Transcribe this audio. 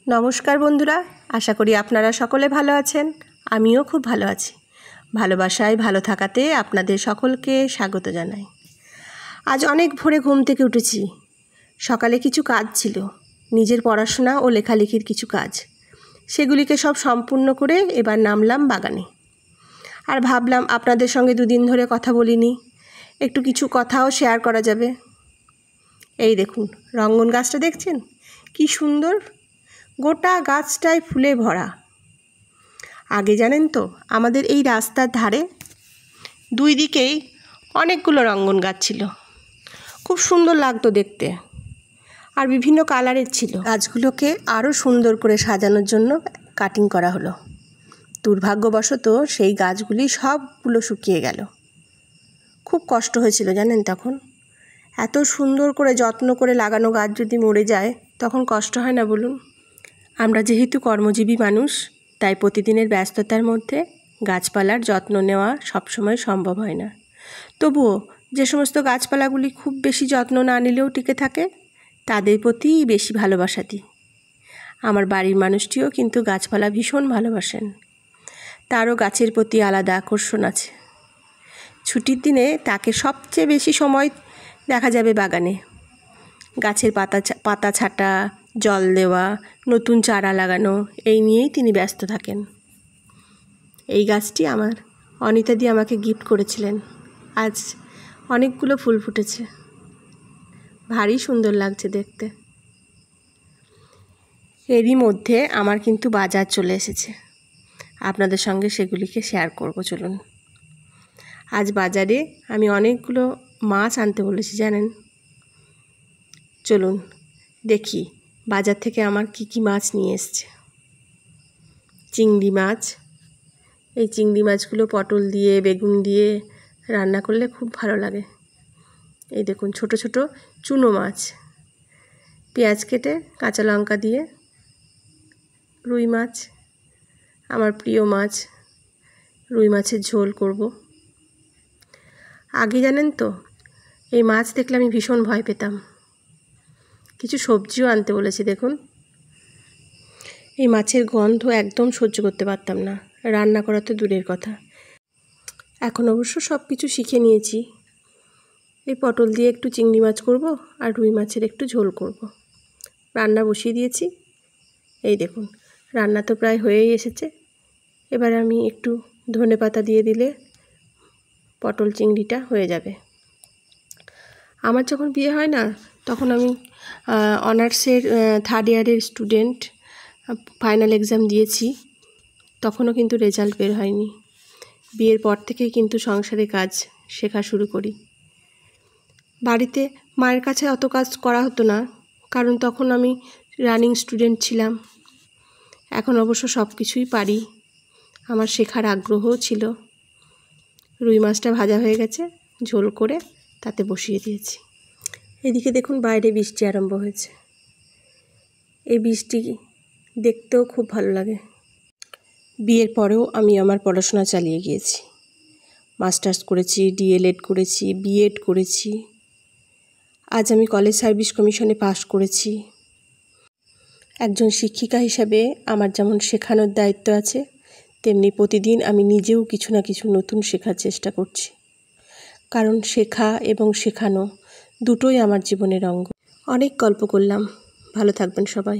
নমস্কার বন্ধুরা, আশা করি আপনারা সকলে ভালো আছেন। আমিও খুব ভালো আছি। ভালোবাসায় ভালো থাকাতে আপনাদের সকলকে স্বাগত জানাই। আজ অনেক ভোরে ঘুম থেকে উঠেছি। সকালে কিছু কাজ ছিল, নিজের পড়াশোনা ও লেখালেখির কিছু কাজ। সেগুলিকে সব সম্পূর্ণ করে এবার নামলাম বাগানে। আর ভাবলাম আপনাদের সঙ্গে দুদিন ধরে কথা বলিনি, একটু কিছু কথাও শেয়ার করা যাবে। এই দেখুন, রঙ্গন গাছটা দেখছেন কি সুন্দর, গোটা গাছটায় ফুলে ভরা। আগে জানেন তো, আমাদের এই রাস্তার ধারে দুই দিকেই অনেকগুলো রঙ্গন গাছ ছিল, খুব সুন্দর লাগতো দেখতে, আর বিভিন্ন কালারের ছিল। গাছগুলোকে আরও সুন্দর করে সাজানোর জন্য কাটিং করা হলো। দুর্ভাগ্যবশত সেই গাছগুলি সবগুলো শুকিয়ে গেল। খুব কষ্ট হয়েছিল জানেন তখন। এত সুন্দর করে যত্ন করে লাগানো গাছ যদি মরে যায় তখন কষ্ট হয় না বলুন? আমরা যেহেতু কর্মজীবী মানুষ, তাই প্রতিদিনের ব্যস্ততার মধ্যে গাছপালার যত্ন নেওয়া সবসময় সম্ভব হয় না। তবুও যে সমস্ত গাছপালাগুলি খুব বেশি যত্ন না নিলেও টিকে থাকে, তাদের প্রতি বেশি ভালোবাসা দিই। আমার বাড়ির মানুষটিও কিন্তু গাছপালা ভীষণ ভালোবাসেন। তারও গাছের প্রতি আলাদা আকর্ষণ আছে। ছুটির দিনে তাকে সবচেয়ে বেশি সময় দেখা যাবে বাগানে। গাছের পাতা ছাঁটা, জল দেওয়া, নতুন চারা লাগানো, এই নিয়েই তিনি ব্যস্ত থাকেন। এই গাছটি আমার অনিতাদি আমাকে গিফট করেছিলেন। আজ অনেকগুলো ফুল ফুটেছে, ভারী সুন্দর লাগছে দেখতে। এরই মধ্যে আমার কিন্তু বাজার চলে এসেছে, আপনাদের সঙ্গে সেগুলিকে শেয়ার করব। চলুন, আজ বাজারে আমি অনেকগুলো মাছ আনতে বলেছি জানেন। চলুন দেখি বাজার থেকে আমার কি কি মাছ নিয়ে এসছে। চিংড়ি মাছ, এই চিংড়ি মাছগুলো পটল দিয়ে বেগুন দিয়ে রান্না করলে খুব ভালো লাগে। এই দেখুন ছোট ছোট চুনো মাছ, পেঁয়াজ কেটে কাঁচা লঙ্কা দিয়ে। রুই মাছ, আমার প্রিয় মাছ, রুই মাছের ঝোল করব। আগে জানেন তো, এই মাছ দেখলে আমি ভীষণ ভয় পেতাম। কিছু সবজিও আনতে বলেছি দেখুন। এই মাছের গন্ধ একদম সহ্য করতে পারতাম না, রান্না করা তো দূরের কথা। এখন অবশ্য সব কিছু শিখে নিয়েছি। এই পটল দিয়ে একটু চিংড়ি মাছ করব, আর রুই মাছের একটু ঝোল করব। রান্না বসিয়ে দিয়েছি। এই দেখুন, রান্না তো প্রায় হয়েই এসেছে। এবার আমি একটু ধনেপাতা দিয়ে দিলে পটল চিংড়িটা হয়ে যাবে। আমার যখন বিয়ে হয় না, তখন আমি অনার্সের 3rd ইয়ারের স্টুডেন্ট, ফাইনাল এক্সাম দিয়েছি। তখনও কিন্তু রেজাল্ট বের হয়নি। বিয়ের পর থেকেই কিন্তু সংসারে কাজ শেখা শুরু করি। বাড়িতে মায়ের কাছে অত কাজ করা হতো না, কারণ তখন আমি রানিং স্টুডেন্ট ছিলাম। এখন অবশ্য সব কিছুই পারি, আমার শেখার আগ্রহও ছিল। রুই মাছটা ভাজা হয়ে গেছে, ঝোল করে তাতে বসিয়ে দিয়েছি। এদিকে দেখুন বাইরে বৃষ্টি আরম্ভ হয়েছে। এই বৃষ্টি দেখতেও খুব ভালো লাগে। বিয়ের পরেও আমি আমার পড়াশোনা চালিয়ে গিয়েছি। মাস্টার্স করেছি, ডিএলএড করেছি, বিএড করেছি। আজ আমি কলেজ সার্ভিস কমিশনে পাশ করেছি। একজন শিক্ষিকা হিসাবে আমার যেমন শেখানোর দায়িত্ব আছে, তেমনি প্রতিদিন আমি নিজেও কিছু না কিছু নতুন শেখার চেষ্টা করছি। কারণ শেখা এবং শেখানো দুটোই আমার জীবনের অঙ্গ। অনেক গল্প করলাম, ভালো থাকবেন সবাই।